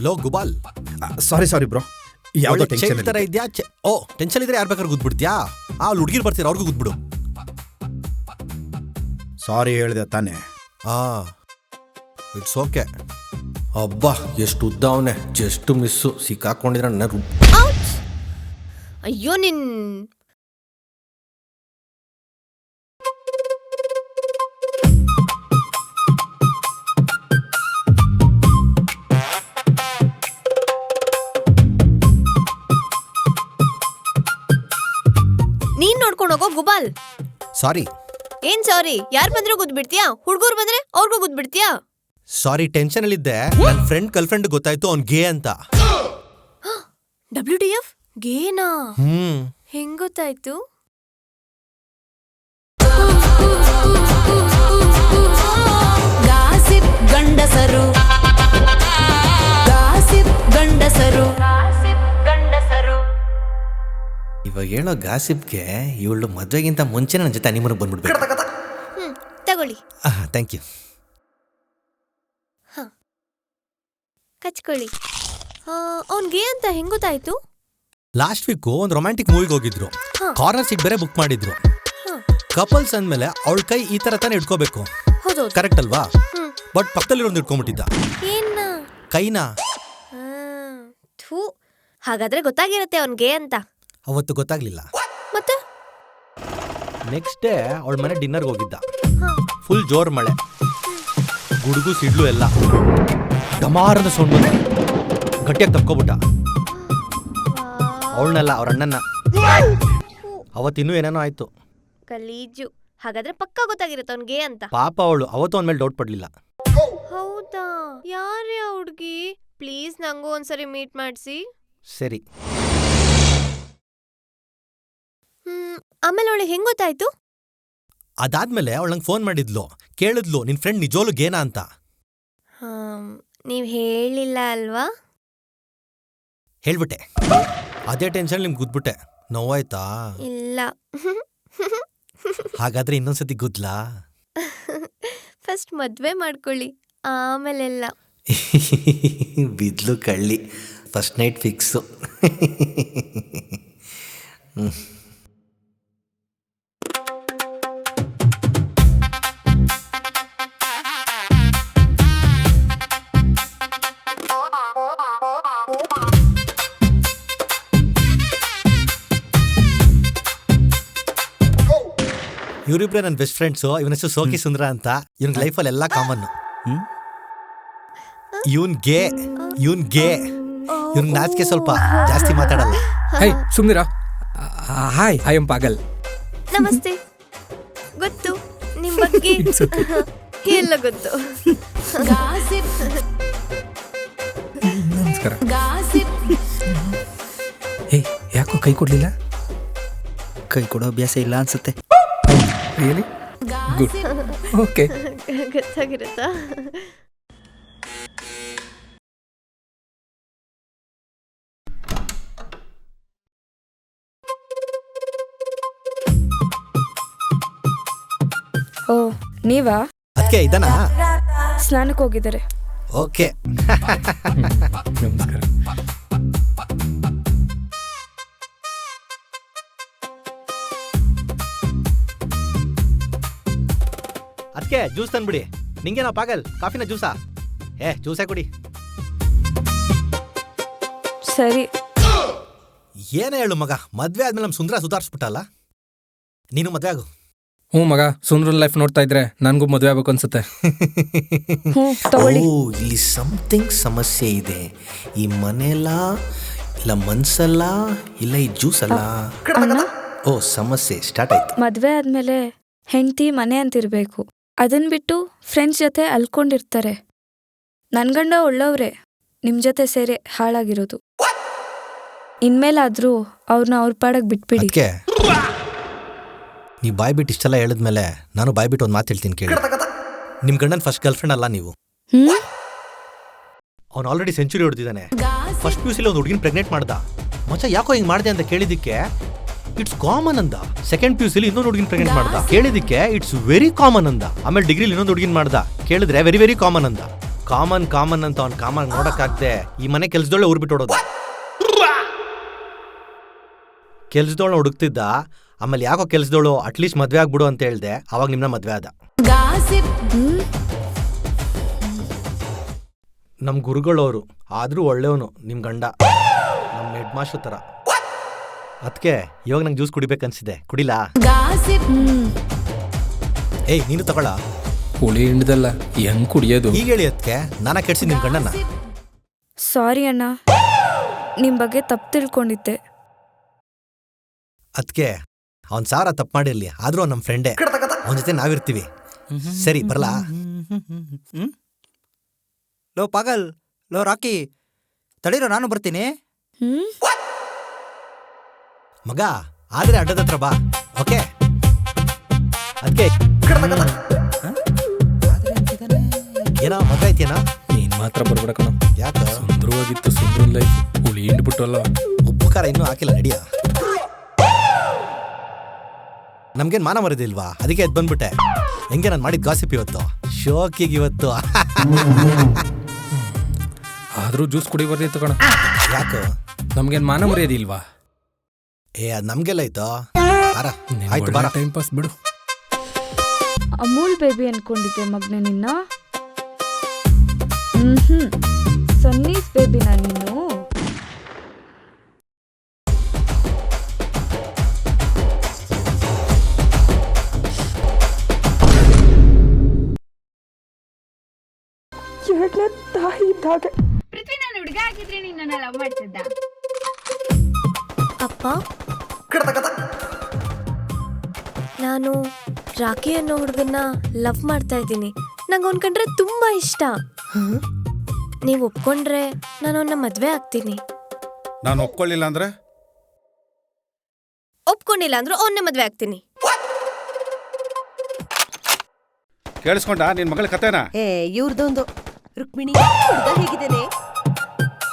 Low ಗುಬಾಲ್, ಸಾರಿ bro, ಯಾವ್ದೋ tension ತರ ಇದ್ಯಾ? ಓ ಟೆನ್ಷನ್ ಇದ್ರೆ ಯಾರು ಬೇಕಾದ್ರೆ ಗುದ್ಬಿಡ್ತೀಯಾ? ಅಲ್ಲಿ ಹುಡುಗಿರ್ ಬರ್ತೀರ, ಅವ್ರಿಗೂ ಗುದ್ಬಿಡು. ಸಾರಿ ಹೇಳಿದೆ ತಾನೇ. It's okay. ಅಬ್ಬಾ ಎಷ್ಟು ಉದ್ದ ಅವನೇ, ಜಸ್ಟ್ ಮಿಸ್ಸು, ಸಿಕ್ಕಾಕೊಂಡಿದ್ರೆ ನನ್ನ ಅಯ್ಯೋ ನಿನ್ ನೀನ್ ನೋಡ್ಕೊಂಡು ಹೋಗೋ ಗುಬಾಲ್. ಸಾರಿ. ಏನ್ ಸಾರಿ? ಯಾರ್ ಬಂದ್ರು ಗುದ್ಬಿಡ್ತೀಯಾ? ಹುಡ್ಗೂರ್ ಬಂದ್ರೆ ಅವ್ರಿಗೂ ಗುದ್ಬಿಡ್ತೀಯಾ? ಸಾರಿ, ಟೆನ್ಷನ್ ಅಲ್ಲಿದ್ದೆ. ನನ್ನ ಫ್ರೆಂಡ್ ಗರ್ಲ್ ಫ್ರೆಂಡ್ ಗೊತ್ತಾಯ್ತು ಅವ್ನ್ ಗೇ ಅಂತ. WTF ಗೇನಾ? ಹೆಂಗ್ ಗೊತ್ತಾಯ್ತು? ಗಾಸಿಪ್ ಗಂಡಸರು, ಗಾಸಿಪ್ ಗಂಡಸರು, ಇವಾಗ ಹೇಳೋ ಗಾಸಿಪ್ಗೆ ಇವಳು ಮದ್ವೆಗಿಂತ ಮುಂಚೆ ನನ್ನ ಜೊತೆ ಹನಿಮೂನ್ಗೆ ಬಂದ್ಬಿಡ್ಬೇಕು. ತಗೊಳ್ಳಿ. Thank you. ಕಚ್ಕೊಳ್ಳಿ. ಅವ್ನ್ ಗೇ ಅಂತ ಹೆಂಗ್ ಗೊತ್ತಾಯ್ತು? ಲಾಸ್ಟ್ ವೀಕ್ ಒಂದು ರೊಮ್ಯಾಂಟಿಕ್ ಮೂವಿಗೆ ಹೋಗಿದ್ರು. ಕಾರ್ನರ್ ಸೀಟ್ ಬೇರೆ ಬುಕ್ ಮಾಡಿದ್ರು. ಕಪಲ್ಸ್ ಅಂದ್ಮೇಲೆ ಅವಳ ಕೈ ಈ ತರ ತಾನೇ ಇಟ್ಕೋಬೇಕು, ಕರೆಕ್ಟ್ ಅಲ್ವಾ? ಬಟ್ ಪಕ್ಕದಲ್ಲಿ ಒಂದು ಇಟ್ಕೊಂಡ್ಬಿಟ್ಟಿದ್ದ. ಏನ್ನ? ಕೈನಾ. ಥೂ, ಹಾಗಾದ್ರೆ ಗೊತ್ತಾಗಿರತ್ತೆ ಅವ್ನ್ ಗೇ ಅಂತ. ಅವತ್ತು ಗೊತ್ತಾಗ್ಲಿಲ್ಲ. ಮತ್ತೆ ನೆಕ್ಸ್ಟ್ ಡೇ ಅವಳ ಮನೆ ಡಿನ್ನರ್ಗೆ ಹೋಗಿದ್ದ. ಫುಲ್ ಜೋರ್ ಮಳೆ, ಗುಡುಗು ಸಿಡ್ಲು ಎಲ್ಲ. ಡಮಾರದ ಸೌಂಡ್ ಬಂದ, ಗಟ್ಟಿಯಾಗಿ ತಪ್ಕೊಬಿಟ್ಟ. ಅವಳನ್ನಲ್ಲ, ಅವ್ರ ಅಣ್ಣನ್ನ. ಅವತ್ತಿನ್ನೂ ಏನೇನೋ ಆಯ್ತು. ಗಲೀಜು. ಹಾಗಾದ್ರೆ ಪಕ್ಕ ಗೊತ್ತಾಗಿರತ್ತೆ ಅವ್ನ್ ಗೇ ಅಂತ. ಪಾಪ ಅವಳು ಅವತ್ತು ಅವನ ಮೇಲೆ ಡೌಟ್ ಪಡ್ಲಿಲ್ಲ. ಹೌದಾ? ಯಾರೇ ಆ ಹುಡ್ಗಿ? ಪ್ಲೀಸ್ ನಂಗೂ ಒಂದ್ಸರಿ ಮೀಟ್ ಮಾಡಿಸಿ. ಸರಿ. ಆಮೇಲೆ ಅವಳಿಗೆ ಹೆಂಗ್ ಗೊತ್ತಾಯ್ತು? ಅದಾದ್ಮೇಲೆ ಅವಳು ನಂಗೆ ಫೋನ್ ಮಾಡಿದ್ಲು, ಕೇಳಿದ್ಲು ನಿನ್ ಫ್ರೆಂಡ್ ನಿಜೋಲು ಗೇನಾ ಅಂತ. ನೀವ್ ಹೇಳಿಲ್ಲ ಅಲ್ವಾ? ಹೇಳ್ಬಿಟ್ಟೆ. ಅದೇ ಟೆನ್ಷನ್ ನಿಮ್ಗೆ ಗುದ್ಬಿಟ್ಟೆ. ನೋವಾಯ್ತಾ? ಇಲ್ಲ. ಹಾಗಾದ್ರೆ ಇನ್ನೊಂದ್ಸತಿ ಗುದ್ಲಾ? ಫಸ್ಟ್ ಮದ್ವೆ ಮಾಡ್ಕೊಳ್ಳಿ, ಆಮೇಲೆಲ್ಲ. ಬಿದ್ಲು ಕಳ್ಳಿ. First night fix. ಇವರಿಬ್ರೆ ನನ್ನ ಬೆಸ್ಟ್ ಫ್ರೆಂಡ್ಸು. ಇವನ ಹೆಸರು ಸೋಕಿ ಸುಂದರ ಅಂತ. ಇವನ್ ಲೈಫಲ್ಲಿ ಎಲ್ಲ ಕಾಮನ್. ಇವನ್ ಗೇ. ಇವನ್ ನಾಚಿಕೆ ಸ್ವಲ್ಪ ಜಾಸ್ತಿ ಮಾತಾಡಲ್ಲ. ಹೈ ಸುಮ್ನಿರ. ಹಾಯ್, ಐ ಆಮ್ ಪಾಗಲ್. ನಮಸ್ತೆ. ಗೊತ್ತು ನಿಮ್ ಬಗ್ಗೆ ಎಲ್ಲ ಗೊತ್ತು. ಗಾಸಿಪ್, ನಮಸ್ಕಾರ. ಗಾಸಿಪ್. ಹೇ, ಯಾಕೋ ಕೈ ಕೊಡ್ಲಿಲ್ಲ? ಕೈ ಕೊಡೋ ಅಭ್ಯಾಸ ಇಲ್ಲ ಅನ್ಸುತ್ತೆ. Really good. ಓಕೆ, ಗೊತ್ತಾಗಿರುತ್ತಾ? ಓ ನೀವಾ? ಅದಕ್ಕೆ ಇದನಾ? ಸ್ನಾನಕ್ಕೆ ಹೋಗಿದ್ದಾರೆ. ಓಕೆ. ನಮಸ್ಕಾರ. ಅದಕ್ಕೆ ಜ್ಯೂಸ್ ತಂದ್ಬಿಡಿ. ನಿಂಗೇನೋ ಪಾಗಲ್, ಕಾಫಿನ ಜ್ಯೂಸಾ? ಜ್ಯೂಸೇ ಕುಡಿ. ಸರಿ. ಏನೇ ಹೇಳು ಮಗ, ಮದ್ವೆ ಆದ್ಮೇಲೆ ನಮ್ಮ ಸುಂದರ ಸುಧಾರಿಸ್ಬಿಟ್ಟಲ್ಲ. ನೀನು ಮದ್ವೆ ಆಗು. ಮಗ, ಸುಂದ್ರನ್ ಲೈಫ್ ನೋಡ್ತಾ ಇದ್ರೆ ನನ್ಗೂ ಮದುವೆ ಆಗ್ಬೇಕು ಅನ್ಸುತ್ತೆ. ಇಲ್ಲಿ ಸಮಥಿಂಗ್ ಸಮಸ್ಯೆ ಇದೆ. ಈ ಮನೆಯಲ್ಲ, ಇಲ್ಲ ಮನ್ಸಲ್ಲ, ಇಲ್ಲ ಈ ಜ್ಯೂಸ್ ಅಲ್ಲ. ಸಮಸ್ಯೆ ಸ್ಟಾರ್ಟ್ ಆಯ್ತು. ಮದ್ವೆ ಆದ್ಮೇಲೆ ಹೆಂಡತಿ ಮನೆ ಅಂತಿರ್ಬೇಕು. ಅದನ್ ಬಿಟ್ಟು ಫ್ರೆಂಡ್ಸ್ ಜೊತೆ ಅಲ್ಕೊಂಡಿರ್ತಾರೆ. ನನ್ ಗಂಡ ಒಳ್ಳವ್ರೆ, ನಿಮ್ ಜೊತೆ ಸೇರಿ ಹಾಳಾಗಿರೋದು. ಇನ್ಮೇಲಾದ್ರೂ ಅವ್ರನ್ನ ಅವ್ರ ಪಾಡಕ್ ಬಿಟ್ಬಿಡಿ. ನೀ ಬಾಯ್ ಬಿಟ್ಟು ಇಷ್ಟೆಲ್ಲ ಹೇಳಿದ್ಮೇಲೆ ನಾನು ಬಾಯ್ ಬಿಟ್ಟು ಒಂದು ಮಾತು ಹೇಳ್ತೀನಿ ಕೇಳಿ. ನಿಮ್ ಗಂಡನ್ ಫಸ್ಟ್ ಗರ್ಲ್ ಫ್ರೆಂಡ್ ಅಲ್ಲ ನೀವು. ಅವ್ನು ಆಲ್ರೆಡಿ ಸೆಂಚುರಿ ಹೊಡೆದಿದ್ದಾನೆ. ಫಸ್ಟ್ PUCಲಿ ಒಂದು ಹುಡುಗಿನ ಪ್ರೆಗ್ನೆಂಟ್ ಮಾಡ್ದ. ಮಚ್ಚ ಯಾಕೋ ಹಿಂಗ್ ಮಾಡಿದೆ ಅಂತ ಕೇಳಿದಿಕ್ಕೆ ಇಟ್ಸ್ ಕಾಮನ್ ಅಂದ. ಸೆಕೆಂಡ್ PUCಲಿ ಇನ್ನೊಂದು ಹುಡುಗಿನ ಪ್ರೆಗ್ನೆಂಟ್ ಮಾಡ್ದ. ಕೇಳಿದಿಕ್ಕೆ ಇಟ್ಸ್ ವೆರಿ ಕಾಮನ್ ಅಂದ. ಆಮೇಲೆ ಡಿಗ್ರಿಲಿ ಇನ್ನೊಂದು ಹುಡುಗಿನ ಮಾಡ್ದ. ಕೇಳಿದ್ರೆ ವೆರಿ ವೆರಿ ಕಾಮನ್ ಅಂದ. ಕಾಮನ್ ಅಂತ ಅವ್ನು ಕಾಮನ್ ನೋಡಕ್ಕಾಗ್ದೆ ಈ ಮನೆ ಕೆಲ್ಸದೊಳ್ಳೆ ಊರ್ ಬಿಟ್ಟು ಹೊಡೋದು. ಕೆಲ್ಸದೋಳು ಹುಡುಕ್ತಿದ್ದ, ಆಮೇಲೆ ಯಾಕೋ ಕೆಲ್ಸದೋಳು ಅಟ್ಲೀಸ್ಟ್ ಮದ್ವೆ ಆಗ್ಬಿಡು ಅಂತ ಹೇಳ್ದೆ, ಅವಾಗ ನಿಮ್ನ ಮದ್ವೆ ಆದ. ಗಾಸಿಪ್ ನಮ್ ಗುರುಗಳವರು ಆದ್ರೂ ಒಳ್ಳೆಯವನು ನಿಮ್ ಗಂಡ, ನಮ್ ಹೆಡ್ ಮಾಸ್ಟರ್ ತರ. ಅದಕ್ಕೆ ಇವಾಗ ನಂಗೆ ಜ್ಯೂಸ್ ಕುಡಿಬೇಕನ್ಸಿದೆ, ಕುಡಿಲಾ? ಗಾಸಿಪ್ ಏಯ್ ನೀನು ತಗೊಳ. ಹುಳಿ ಹಿಂಡ್ದಲ್ಲ ಹೆಂಗ್ ಕುಡಿಯೋದು? ಈಗ ಹೇಳಿ ಅದಕ್ಕೆ ನಾನ ಕೆಡ್ಸಿ ನಿಮ್ ಗಂಡನ. ಸಾರಿ ಅಣ್ಣ, ನಿಮ್ಮ ಬಗ್ಗೆ ತಪ್ಪು ತಿಳ್ಕೊಂಡಿದ್ದೆ. ಅದಕ್ಕೆ ಅವ್ನ್ ಸಾರ ತಪ್ಪು ಮಾಡಿರ್ಲಿ, ಆದ್ರೂ ಅವ್ನು ನಮ್ಮ ಫ್ರೆಂಡೇ, ಅವನ ಜೊತೆ ನಾವಿರ್ತೀವಿ. ಸರಿ ಬರಲಾ? ಲೋ ಪಾಗಲ್, ಲೋ ರಾಕಿ, ತಡೀರೋ ನಾನು ಬರ್ತೀನಿ. ಮಗ ಆದ್ರೆ ಅಡ್ಡದ ಹತ್ರ ಬಾ, ಓಕೆ? ಅದಕ್ಕೆ ಏನೋ ಮದ್ವೆ ಐತೇನೋ? ನೀನ್ ಮಾತ್ರ ಬರ್ಬೇಡ ಕಣ. ಯಾಕ? ಸುಂದರವಾಗಿತ್ತು ಸುಂದರ ಲೈಫ್, ಹುಳಿ ಹಿಂಡ್ಬಿಟ್ಟಲ್ಲ. ಉಪ್ಪು ಖಾರ ಇನ್ನೂ ಹಾಕಿಲ್ಲ, ನಡಿಯ. ನಮ್ಗೇನ್ ಮಾನ ಮರದಿಲ್ವಾ, ಅದಕ್ಕೆ ಎದ್ದು ಬಂದ್ಬಿಟ್ಟೆ. ಹೆಂಗೆ ನಾನು ಮಾಡಿದ್ ಗಾಸಿಪ್ ಇವತ್ತು, ಶೋಕಿಗೆ ಇವತ್ತು. ಆದ್ರೂ ಜ್ಯೂಸ್ ಕುಡಿ ಬರ್ದಿತ್ತು ಕಣ. ಯಾಕೆ? ನಮ್ಗೇನ್ ಮಾನ ಮರ್ಯಾದಿಲ್ವಾ? ಏ ಅದ್ ನಮ್ಗೆಲ್ಲ ಆಯ್ತು. ಆಯ್ತು ಬಾರ. ಟೈಮ್ ಪಾಸ್ ಬಿಡು. ಅಮೂಲ್ ಬೇಬಿ ಅನ್ಕೊಂಡಿದ್ದೆ ಮಗ್ನೆ ನಿನ್ನ. ಸನ್ನೀಸ್ ಬೇಬಿನ ನೀನು? ಎರಡನೇ ತಾಯಿ ಇದ್ದಾಗ ಪೃಥ್ವಿ, ನಾನು ಹುಡುಗ ಆಗಿದ್ರೆ ನಿನ್ನ ಲವ್ ಮಾಡ್ತಿದ್ದ. ಅಪ್ಪ, ನಾನು ರಾಕಿ ಅನ್ನೋ ಹುಡುಗನ್ನ ಲವ್ ಮಾಡ್ತಾ ಇದ್ದೀನಿ. ನಂಗೆ ಅವ್ನ್ ಕಂಡ್ರೆ ತುಂಬಾ ಇಷ್ಟ. ನೀವು ಒಪ್ಕೊಂಡ್ರೆ ನಾನು ಅವನ್ನ ಮದ್ವೆ ಆಗ್ತೀನಿ. ನಾನು ಒಪ್ಕೊಳ್ಳಿಲ್ಲ ಅಂದ್ರೆ? ಒಪ್ಕೊಂಡಿಲ್ಲ ಅಂದ್ರೂ ಅವನ್ನೇ ಮದ್ವೆ ಆಗ್ತೀನಿ. ಕೇಳಿಸ್ಕೊಂಡ ನಿನ್ ಮಗಳ ಕತೆನಾ? ಇವ್ರದೊಂದು ರುಕ್ಮಿಣಿ ಹುಡುಗ ಹೇಗಿದ್ದೇನೆ?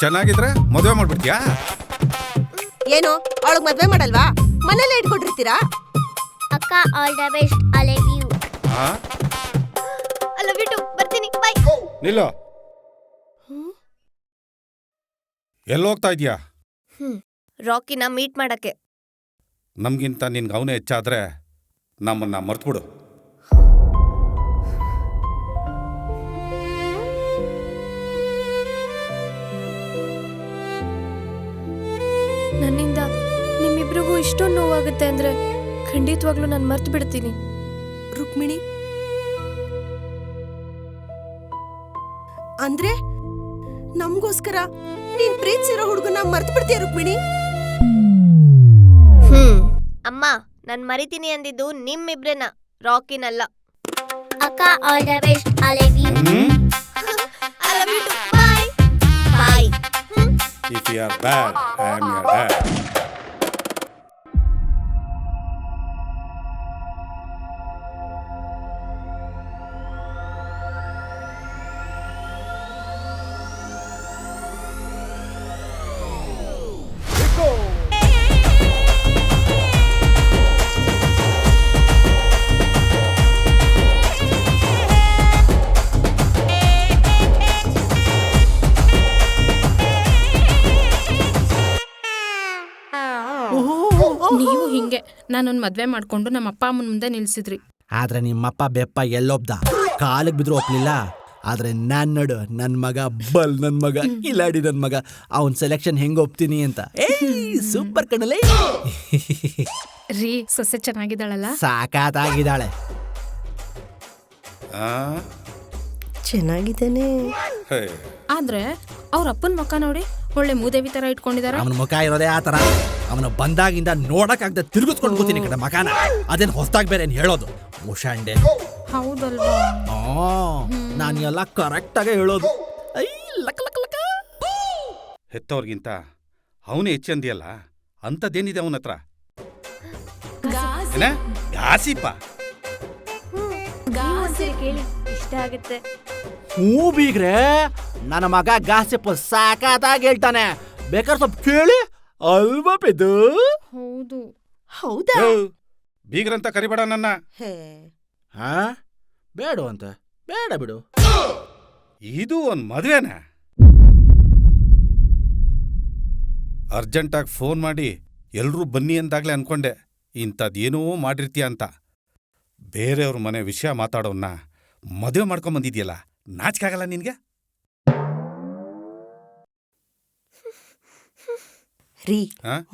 ಚೆನ್ನಾಗಿದ್ರೆ ಮದುವೆ ಮಾಡ್ಬಿಡ್ತೀಯಾ? ಏನು ಅವಳಿಗೆ ಮದ್ವೆ ಮಾಡಲ್ವಾ? ಮನೇಲೆ ಇಟ್ಕೊಂಡಿರ್ತೀರಾ? ಅಕ್ಕ, all the best, I love you. I love you too. ಬರ್ತೀನಿ, ಬೈ. ನಿಲ್ಲೋ, ಎಲ್ಲೋಗ್ತಾ ಇದೀಯಾ? ರಾಕಿನ ಮೀಟ್ ಮಾಡಕ್ಕೆ. ನಮ್ಗಿಂತ ನಿನ್ಗೆ ಅವನೇ ಹೆಚ್ಚಾದ್ರೆ ನಮ್ಮನ್ನ ಮರ್ತ್ಬಿಡು. ನನ್ನಿಂದ ನಿಮ್ಮಿಬ್ರಿಗೂ ಇಷ್ಟೊಂದು ನೋವಾಗುತ್ತೆ ಅಂದ್ರೆ ಖಂಡಿತವಾಗ್ಲೂ ನಾನು ಮರ್ತು ಬಿಡ್ತೀನಿ. ರುಕ್ಮಿಣಿ ಅಂದ್ರೆ ನಮ್ಗೋಸ್ಕರ ನೀನ್ ಪ್ರೀತಿಸಿರೋ ಹುಡುಗನ ಮರ್ತು ಬಿಡ್ತೀಯ ರುಕ್ಮಿಣಿ? ಅಮ್ಮ, ನಾನ್ ಮರಿತೀನಿ ಅಂದಿದ್ದು ನಿಮ್ಮಿಬ್ರೇನ, ರಾಕಿನಲ್ಲ. ಅಕ್ಕ, all the best, I love you. I love you too. Bye bye. If you are bad, I am your dad. ನೀವು ಹಿಂಗೆ ನಾನೊಂದು ಮದ್ವೆ ಮಾಡ್ಕೊಂಡು ನಮ್ಮ ಅಪ್ಪ ಅಮ್ಮನ ಮುಂದೆ ನಿಲ್ಸಿದ್ರಿ. ಆದ್ರೆ ನಿಮ್ಮಪ್ಪ ಬೆಪ್ಪ ಎಲ್ಲೊಬ್ದ, ಕಾಲಿಗೆ ಬಿದ್ರು ಒಪ್ಲಿಲ್ಲ. ಆದ್ರೆ ನಾನ್ ನೋಡು, ನನ್ ಮಗ ಬಲ್, ನನ್ ಮಗ ಕಿಲಾಡಿ, ನನ್ ಮಗ ಅವನ್ ಸೆಲೆಕ್ಷನ್ ಹೆಂಗ್ ಒಪ್ತೀನಿ ಅಂತ. ಸೂಪರ್ ಕಣಲೆ. ರೀ, ಸೊಸೆ ಚೆನ್ನಾಗಿದ್ದಾಳಲ್ಲ? ಸಾಕಾತಾಗಿದ್ದಾಳೆ. ಚೆನ್ನಾಗಿದ್ದೇನೆ. ಆದ್ರೆ ಅವ್ರ ಅಪ್ಪನ ಮುಖ ನೋಡಿ ಒಳ್ಳೆ ಮೂದೇವಿ ತರ ಇಟ್ಕೊಂಡಿದಾರ. ಅವನ ಮುಖ ಇರೋದೇ ಆ ತರ. ಅವನ ಬಂದಾಗಿಂದ ನೋಡಕ್ಕಾಗ್ದೆ ತಿರುಗಿಸ್ಕೊಂಡು ಕೂತೀನಿ ಕಡೆ ಮಕಾನ. ಅದೇನ್ ಹೊಸ್ದಾಗ್ ಬೇರೆ ಏನ್ ಹೇಳೋದು, ಮುಷಂಡೆ. ಹೌದಲ್ವಾ? ನಾನು ಎಲ್ಲ ಕರೆಕ್ಟ್ ಆಗಿ ಹೇಳೋದು. ಹೆತ್ತವ್ರಿಗಿಂತ ಅವನೇ ಹೆಚ್ಚಂದಿಯಲ್ಲ, ಅಂಥದ್ದೇನಿದೆ ಅವನ ಹತ್ರ? ಗಾಸಿಪ ಕೇಳಿ, ಇಷ್ಟ ಆಗುತ್ತೆ. ಹೂ ಬೀಗ್ರೆ, ನನ್ನ ಮಗ ಗಾಸಿಪ್ ಸಾಕಾತಾಗಿ ಹೇಳ್ತಾನೆ. ಬೇಕಾದ್ರೆ ಸ್ವಲ್ಪ ಕೇಳಿ ಅಲ್ವಾ ಪೆದು? ಹೌದು. ಹೌದಾ? ಬೀಗ್ರಂತ ಕರಿಬೇಡ ನನ್ನ. ಬೇಡ ಅಂತ ಬೇಡ ಬಿಡು. ಇದು ಒಂದು ಮದುವೆನಾ? ಅರ್ಜೆಂಟಾಗಿ ಫೋನ್ ಮಾಡಿ ಎಲ್ಲರೂ ಬನ್ನಿ ಅಂದಾಗಲೇ ಅನ್ಕೊಂಡೆ ಇಂಥದ್ದೇನೋ ಮಾಡಿರ್ತೀಯ ಅಂತ. ಬೇರೆಯವ್ರ ಮನೆ ವಿಷಯ ಮಾತಾಡೋನ್ನ ಮದುವೆ ಮಾಡ್ಕೊಂಬಂದಿದ್ಯಲ್ಲ, ನಾಚಿಕೆ ಆಗಲ್ಲ ನಿನಗೆ? ರೀ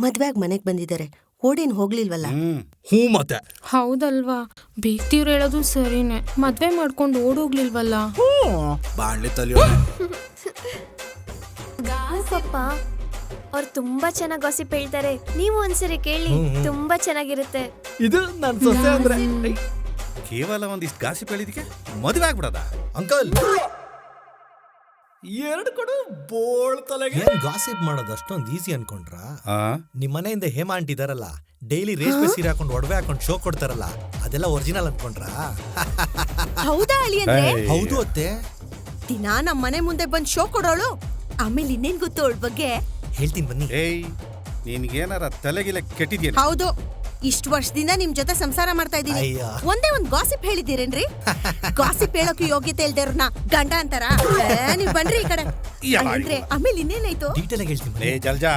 ಮದ್ವೆಗ್ ಮನೆಗ್ ಬಂದಿದ್ದಾರೆ, ಓಡೇನ್ ಹೋಗ್ಲಿಲ್ವಲ್ಲ? ಹ್ಞೂ ಮತ್ತೆ ಹೌದಲ್ವಾ, ಬೇಕ್ತಿವ್ರು ಹೇಳೋದು ಸರಿನೇ, ಮದ್ವೆ ಮಾಡ್ಕೊಂಡು ಓಡೋಗ್ಲಿಲ್ವಲ್ಲ. ಬಾಣ್ಲಿ ತಲಿಯೋ. ಪಪ್ಪ ಅವ್ರು ತುಂಬಾ ಚೆನ್ನಾಗಿ ಗಾಸಿಪ್ ಹೇಳ್ತಾರೆ, ನೀವು ಒಂದ್ಸರಿ ಕೇಳಿ, ತುಂಬಾ ಚೆನ್ನಾಗಿರುತ್ತೆ. ಇದು ನನ್ ಸೊಸೆ ಅಂದ್ರೆ. ಕೇವಲ ಒಂದಿಷ್ಟು ಗಾಸಿಪ್ ಹೇಳಿದಕ್ಕೆ ಮದುವೆ ಆಗ್ಬಿಡದ? ಅಂಕಲ್ ಎರಡು ಕೊಡು ಬೋಳ್ ತಲೆಗೆ. ಏನ್ ಗಾಸಿಪ್ ಮಾಡೋದು ಅಷ್ಟೊಂದು ಈಸಿ ಅನ್ಕೊಂಡ್ರ? ನಿಮ್ ಮನೆಯಿಂದ ಹೇಮ ಆಂಟಿ ಇದಾರಲ್ಲ, ಡೈಲಿ ರೇಷ್ಮೆ ಸೀರೆ ಹಾಕೊಂಡು ಒಡವೆ ಹಾಕೊಂಡು ಶೋ ಕೊಡ್ತಾರಲ್ಲ, ಅದೆಲ್ಲ ಒರಿಜಿನಲ್ ಅನ್ಕೊಂಡ್ರ? ಹೌದಾ ಅಳಿ ಅಂದ್ರೆ? ಹೌದು ಅತ್ತೆ. ದಿನಾ ನಮ್ ಮನೆ ಮುಂದೆ ಬಂದ್ ಶೋ ಕೊಡೋಳು. ಆಮೇಲೆ ಇನ್ನೇನ್ ಗೊತ್ತು ಅವಳ ಬಗ್ಗೆ? ಹೇಳ್ತೀನಿ ಬನ್ನಿ. ಏಯ್, ನಿನ್ಗೇನಾರ ತಲೆಗಿಲೆ ಕೆಟ್ಟಿದ್ಯೇನ? ಹೌದು, ಇಷ್ಟು ವರ್ಷದಿಂದ ನಿಮ್ ಜೊತೆ ಸಂಸಾರ ಮಾಡ್ತಾ ಇದ್ದೀನಿ. ಒಂದೇ ಒಂದ್ ಗಾಸಿಪ್ ಹೇಳಿದ್ದೀರೇನ್ರಿ? ಗಾಸಿಪ್ ಹೇಳೋಕೆ ಯೋಗ್ಯತೆ ಇಲ್ದೇವ್ರನ್ನ ಗಂಡ ಅಂತಾರ? ನೀವ್ ಬನ್ರಿ ಈ ಕಡೆ. ಅಂದ್ರೆ ಆಮೇಲೆ ಇನ್ನೇನಾಯ್ತು? ಡೀಟೇಲ್ ಆಗಿ ಹೇಳ್ತೀನಿ. ಏ ಜಲ್ಜಾ,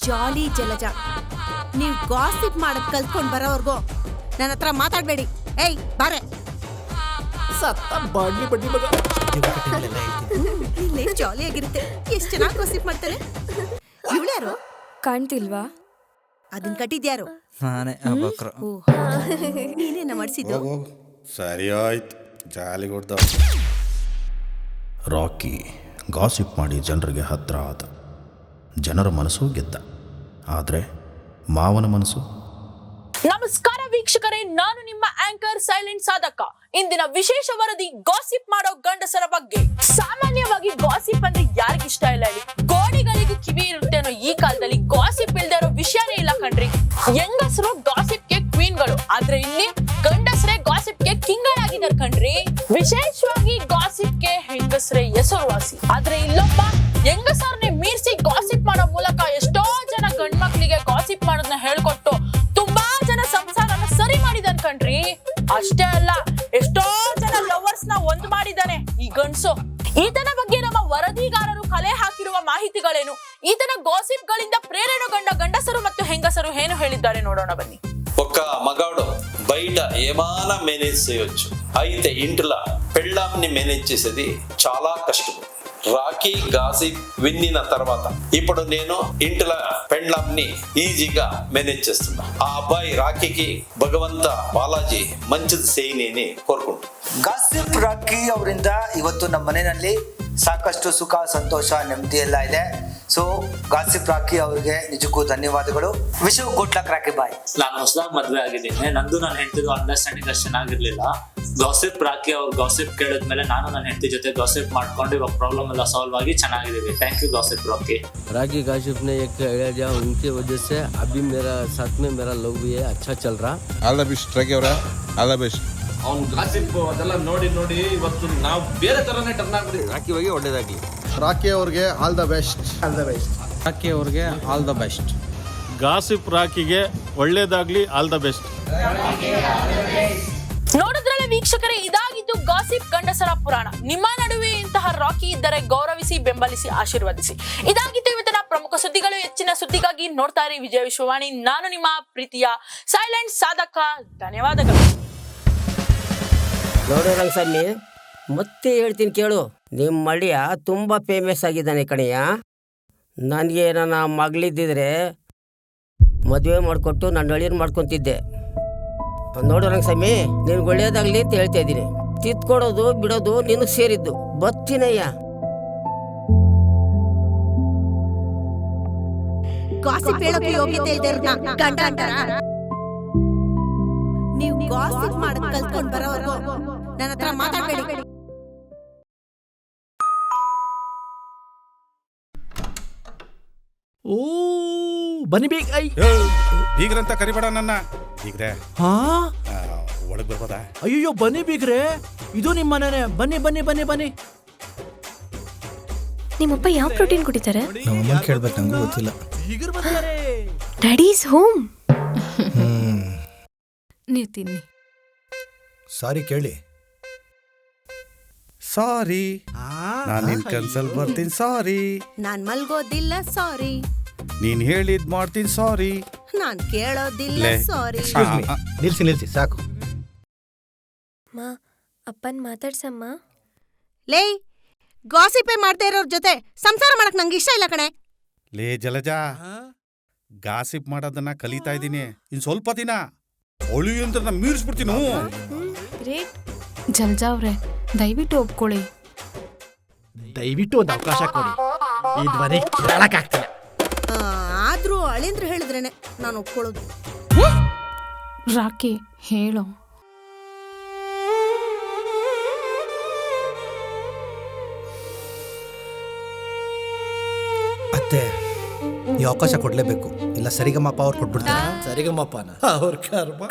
ಜಾಲಿ ಜಲಜ, ನೀವ್ ಗಾಸಿಪ್ ಮಾಡಕ್ ಕಲ್ತ್ಕೊಂಡ್ ಬರೋವರ್ಗು ನನ್ನ ಹತ್ರ ಮಾತಾಡ್ಬೇಡಿ. ಏಯ್ ಬಾರೆ, ಸತ್ತ ಬಾಡ್ಲಿ ಬಡ್ಡಿ ಮಗ. ಇಲ್ಲೇ ಜಾಲಿ ಆಗಿರುತ್ತೆ. ಎಷ್ಟ್ ಚೆನ್ನಾಗಿ ಗಾಸಿಪ್ ಮಾಡ್ತಾರೆ. ಇವ್ಳ್ಯಾರು ಕಾಣ್ತಿಲ್ವಾ? ಅದನ್ ಕಟ್ಟಿದ್ಯಾರು? ನಾನೇ ನೀನೇನ ಮಾಡ್ಸಿದ್ದು? ಸರಿ ಆಯ್ತು, ಜಾಲಿ ಕೊಡ್ದ. ರಾಕಿ ಗಾಸಿಪ್ ಮಾಡಿ ಜನರಿಗೆ ಹತ್ರ ಆದ, ಜನರ ಮನಸ್ಸು ಗೆದ್ದ. ಆದರೆ ಮಾವನ ಮನಸ್ಸು. ನಮಸ್ಕಾರ ವೀಕ್ಷಕರೇ, ನಾನು ನಿಮ್ಮ ಆಂಕರ್ ಸೈಲೆಂಟ್ ಸಾಧಕ. ಇಂದಿನ ವಿಶೇಷ ವರದಿ ಗಾಸಿಪ್ ಮಾಡೋ ಗಂಡಸರ ಬಗ್ಗೆ. ಸಾಮಾನ್ಯವಾಗಿ ಗಾಸಿಪ್ ಅಂದ್ರೆ ಯಾರಿಗಿಷ್ಟ ಇಲ್ಲ ಹೇಳಿ? ಗೋಡೆಗಳಿಗೂ ಕಿವಿ ಇರುತ್ತೆ ಅನ್ನೋ ಈ ಕಾಲದಲ್ಲಿ ಗಾಸಿಪ್ ಇಲ್ದೇ ಇರೋ ವಿಷಯನೇ ಇಲ್ಲ ಕಣ್ರಿ. ಹೆಂಗಸರು ಗಾಸಿಪ್ಗೆ ಕ್ವೀನ್ಗಳು, ಆದ್ರೆ ಇಲ್ಲಿ ಗಂಡಸರೇ ಗಾಸಿಪ್ಗೆ ಕಿಂಗ್ಗಳಾಗಿದ್ದಾರೆ ಕಣ್ರಿ. ವಿಶೇಷವಾಗಿ ಗಾಸಿಪ್ಗೆ ಹೆಂಗಸರೇ ಹೆಸರುವಾಸಿ, ಆದ್ರೆ ಇಲ್ಲೊಬ್ಬ ಹೆಂಗಸರನ್ನೇ ಮೀರಿಸಿ ಗಾಸಿಪ್ ಮಾಡೋ ಮೂಲಕ ಎಷ್ಟೋ ಜನ ಗಂಡ್ಮಕ್ಳಿಗೆ ಗಾಸಿಪ್ ಮಾಡೋದನ್ನ ಹೇಳ್ಕೊಟ್ಟು ತುಂಬಾ ಜನ ಸಂಸಾರನ ಸರಿ ಮಾಡಿದಾನ್ ಕಣ್ರಿ. ಅಷ್ಟೇ ಅಲ್ಲ, ಎಷ್ಟೋ ಜನ ಲವರ್ಸ್ ನ ಒಂದ್ ಮಾಡಿದಾನೆ ಈ ಗಂಡ್ಸು. ಈತನ ಬಗ್ಗೆ ನಮ್ಮ ವರದಿಗಾರರು ಕಲೆ ಹಾಕಿರುವ ಮಾಹಿತಿಗಳೇನು, ಈತನ ಗಾಸಿಪ್ ಗಳಿಂದ ಪ್ರೇರಣೆಗೊಂಡ ಗಂಡಸರು ಮತ್ತು ಹೆಂಗಸರು ಏನು ಹೇಳಿದ್ದಾರೆ ನೋಡೋಣ బన్నీ. ఒక మగాడు బయట ఏమానా మేనేజ్ చేయొచ్చు, అయితే ఇంట్లో పెళ్ళాంని మేనేజ్ చేసేది చాలా కష్టం. రాకీ గాసిప్ విన్నిన తర్వాత ఇప్పుడు నేను ఇంట్లో పెండ్లాంని ఈజీగా మేనేజ్ చేస్తున్నా. ఆ అబ్బాయి రాకీకి భగవంత ಬಾಲಾಜಿ ಮಂಚಿದ ಸೇನೆನೇ ಕೋರ್ಕೊಂಡು. ಗಾಸಿಪ್ ರಾಕಿ ಅವರಿಂದ ಇವತ್ತು ನಮ್ಮ ಮನೆಯಲ್ಲಿ ಸಾಕಷ್ಟು ಸುಖ, ಸಂತೋಷ, ನೆಮ್ಮದಿ ಎಲ್ಲ ಇದೆ. ಸೊ ಗಾಸಿಪ್ ರಾಕಿ ಅವರಿಗೆ ನಿಜಕ್ಕೂ ಧನ್ಯವಾದಗಳು. Wish you good luck Rocky boy. ನಾನು ಹೊಸದಾಗಿ ಮದ್ವೆ ಆಗಿದ್ದೀನಿ, ನಂದು ನನ್ನ ಹೆಂಡತಿದು ಅಂಡರ್ಸ್ಟ್ಯಾಂಡಿಂಗ್ ಅಷ್ಟು ಚೆನ್ನಾಗಿರ್ಲಿಲ್ಲ. ಗಾಸಿಪ್ ರಾಕಿ ಅವ್ರು ಗಾಸಿಪ್ ಕೇಳಿದ್ಮೇಲೆ ನಾನು ನನ್ನ ಹೆಂಡತಿ ಜೊತೆ ಗಾಸಿಪ್ ಮಾಡ್ಕೊಂಡು ಇವಾಗ ಪ್ರಾಬ್ಲಮ್ ಎಲ್ಲ ಸಾಲ್ವ್ ಆಗಿ ಚೆನ್ನಾಗಿದ್ದೀವಿ. Thank you gossip Rocky. रागी गासिप ने एक आइडिया दिया, उनकी वजह से अभी मेरा साथ में मेरा लव भी है, अच्छा चल रहा. ಆಲ್ ದ ಬೆಸ್ಟ್ ರಾಕಿ ಅವರ, ಆಲ್ ದ ಬೆಸ್ಟ್. ಅವ್ನು ಗಾಸಿಪ್ ಅದೆಲ್ಲ ನೋಡಿ ನೋಡಿ ಇವತ್ತು ನಾವು ಬೇರೆ ತರನೇ ಟರ್ನ್ ಆಗ್ಬಿಡಿ. ರಾಕಿ ಬಗ್ಗೆ ಒಳ್ಳೇದಾಗ್ಲಿ. ರಾಕಿ ಅವ್ರಿಗೆ all the best. All the best. Rocky ಅವ್ರಿಗೆ ಆಲ್ ದ ಬೆಸ್ಟ್. ಗಾಸಿಪ್ ರಾಕಿಗೆ ಒಳ್ಳೇದಾಗ್ಲಿ, ಆಲ್ ದ ಬೆಸ್ಟ್. ನೋಡಿದ್ರಲ್ಲ ವೀಕ್ಷಕರೇ, ಇದಾಗಿದ್ದು ಗಾಸಿಪ್ ಗಂಡಸರ ಪುರಾಣ. ನಿಮ್ಮ ನಡುವೆ ಇಂತಹ ರಾಕಿ ಇದ್ದರೆ ಗೌರವಿಸಿ, ಬೆಂಬಲಿಸಿ, ಆಶೀರ್ವದಿಸಿ. ಇದಾಗಿತ್ತು ಇವತ್ತಿನ ಪ್ರಮುಖ ಸುದ್ದಿಗಳು. ಹೆಚ್ಚಿನ ಸುದ್ದಿಗಾಗಿ ನೋಡ್ತಾ ಇರಿ ವಿಜಯ ವಿಶ್ವವಾಣಿ. ನಾನು ನಿಮ್ಮ ಪ್ರೀತಿಯ ಸೈಲೆಂಟ್ ಸಾಧಕ. ಧನ್ಯವಾದಗಳು. ನೋಡೋ ರಂಗಸ್ವಾಮಿ, ಮತ್ತೆ ಹೇಳ್ತೀನಿ ಕೇಳು, ನಿಮ್ಮ ಮಳಿಯ ತುಂಬ ಫೇಮಸ್ ಆಗಿದ್ದಾನೆ ಕಣಯ್ಯ. ನನಗೆ ನನ್ನ ಮಗಳಿದ್ದಿದ್ರೆ ಮದುವೆ ಮಾಡಿಕೊಟ್ಟು ನನ್ನ ಅಳಿಯನ್ ಮಾಡ್ಕೊತಿದ್ದೆ. ನೋಡು ರಂಗಸ್ವಾಮಿ, ನಿನ್ಗೆ ಒಳ್ಳೇದಾಗಲಿ ಅಂತ ಹೇಳ್ತಾ ಇದ್ದೀನಿ. ತಿತ್ಕೊಡೋದು ಬಿಡೋದು ನಿನಗೆ ಸೇರಿದ್ದು. ಬತ್ತೀನಯ್ಯ. ಗಾಸಿಪ್ ಹೇಳೋಕೆ ಯೋಗ್ಯತೆ ಇಲ್ದೇವ್ರನ್ನ ಗಂಡ ಅಂತಾರ? ನೀವು ಗಾಸಿಪ್ ಮಾಡಕ್ ಕಲ್ತ್ಕೊಂಡ್ ಬರೋವರ್ಗು ನನ್ನ ಹತ್ರ ಮಾತಾಡ್ಬೇಡಿ. ಓ ಬನ್ನಿ ಬೇಗ. ಬೀಗ್ರಂತ ಕರಿಬೇಡ ನನ್ನ. ಬೀಗ್ರೆ ಹಾ, ಒಳಗ್ ಬರ್ಬೋದಾ? ಅಯ್ಯೋ ಬನ್ನಿ ಬೀಗ್ರೆ, ಇದು ನಿಮ್ಮ ಮನೆನೇ. ಬನ್ನಿ ಬನ್ನಿ ಬನ್ನಿ ಬನ್ನಿ. ನಿಮ್ಮಪ್ಪ ಯಾವ ಪ್ರೋಟೀನ್ ಕುಡಿತಾರೆ? ನಮ್ಮಮ್ಮ ಕೇಳ್ಬೇಕು, ನಂಗೂ ಗೊತ್ತಿಲ್ಲ. Daddy is home. ನೀವು ತಿನ್ನಿ. ಸಾರಿ ಕೇಳಿ, ಸಾರಿ, ನಾನು ನಿನ್ ಕನ್ಸಲ್ ಬರ್ತೀನಿ. ಸಾರಿ, ನಾನ್ ಮಲ್ಗೋದಿಲ್ಲ. ಸಾರಿ, ನೀನ್ ಹೇಳಿದ್ ಮಾಡ್ತೀನಿ. ಸಾರಿ, ನಾನ್ ಕೇಳೋದಿಲ್ಲ. ಸಾರಿ. ನಿಲ್ಸಿ ಸಾಕು. ಮಾ ಅಪ್ಪನ್ ಮಾತಾಡ್ಸಮ್ಮ. ಲೇ, ಗಾಸಿಪೇ ಮಾಡ್ತಾ ಇರೋರ್ ಜೊತೆ ಸಂಸಾರ ಮಾಡಕ್ ನಂಗೆ ಇಷ್ಟ ಇಲ್ಲ ಕಣೆ. ಲೇ ಜಲಜಾ, ಗಾಸಿಪ್ ಮಾಡೋದನ್ನ ಕಲಿತಾ ಇದ್ದೀನಿ. ಇನ್ ಸ್ವಲ್ಪ ದಿನ ಒಳಿ ಅಂತ ಮೀರಿಸ್ಬಿಡ್ತೀನಿ. ಗ್ರೇಟ್. ಜಲ್ಜಾ ಅವ್ರೆ, ದಯವಿಟ್ಟು ಒಪ್ಕೊಳ್ಳಿ. ದಯವಿಟ್ಟು ಒಂದು ಅವಕಾಶ ಕೊಡಿ. ಈ ಧ್ವನಿ ಕೇಳಕ್ಕಾಗ್ತಿಲ್ಲ. ಆದ್ರೂ ಅಳಿಂದ್ರು ಹೇಳಿದ್ರೇನೆ ನಾನು ಒಪ್ಕೊಳ್ಳೋದು. ರಾಕಿ ಹೇಳೋ. ಅತ್ತೆ, ಈ ಅವಕಾಶ ಕೊಡ್ಲೇಬೇಕು, ಇಲ್ಲ ಸರಿಗಮ್ಮಪ್ಪ ಅವ್ರು ಕೊಟ್ಬಿಡ್ತಾರೆ. ಸರಿಗಮ್ಮಪ್ಪನ ಅವ್ರ ಕರ್ಮ.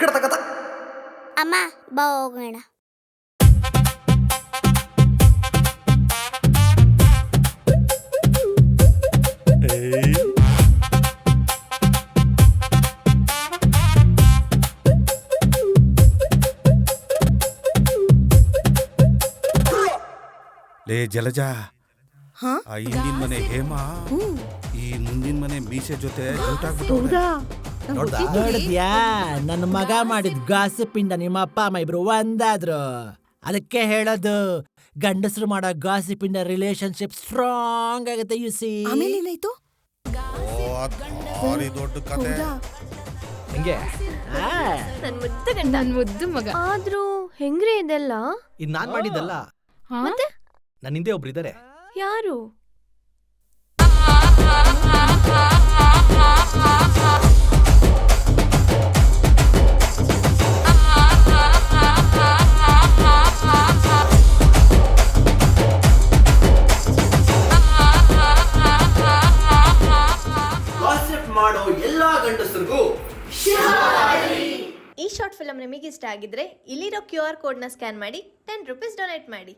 ಅಮ್ಮ ಬಾ ಹೋಗೋಣ. ಲೇ ಜಲಜಾ, ಆ ಹಿಂದಿನ ಮನೆ ಹೇಮಾ ಈ ಮುಂದಿನ ಮನೆ ಮೀಸೆ ಜೊತೆ ನೋಡಿದ್ಯಾ, ನನ್ನ ಮಗ ಮಾಡಿದ್ ಗಾಸಿಪಿಂದ ನಿಮ್ಮ ಅಪ್ಪ ಅಮ್ಮ ಇಬ್ರು ಒಂದಾದ್ರು. ಅದಕ್ಕೆ ಹೇಳೋದು, ಗಂಡಸರು ಮಾಡೋ ಗಾಸಿಪಿಂದ ರಿಲೇಶನ್ಶಿಪ್ ಸ್ಟ್ರಾಂಗ್ ಆಗುತ್ತೆ. U C. ಆಮೇಲೆ ಏನಾಯ್ತು? ದೊಡ್ಡ ಕತೆ. ಹಂಗೆ ನನ್ ಮುದ್ದು ಮಗ. ಆದ್ರೂ ಹೆಂಗ್ರಿ ಇದೆಲ್ಲ? ಇದು ನಾನ್ ಮಾಡಿದ್ದಲ್ಲ, ಮತ್ತೆ ನನ್ನ ಹಿಂದೆ ಒಬ್ರು ಇದಾರೆ. ಯಾರು? ಮಾಡೋ ಎಲ್ಲಾ ಗಂಡಸರಿಗೂ ಈ ಶಾರ್ಟ್ ಫಿಲಂ ನಿಮಗೆ ಇಷ್ಟ ಆಗಿದ್ರೆ ಇಲ್ಲಿರೋ QR ಕೋಡ್ನ ಸ್ಕ್ಯಾನ್ ಮಾಡಿ 10 ರೂಪೀಸ್ ಡೊನೇಟ್ ಮಾಡಿ.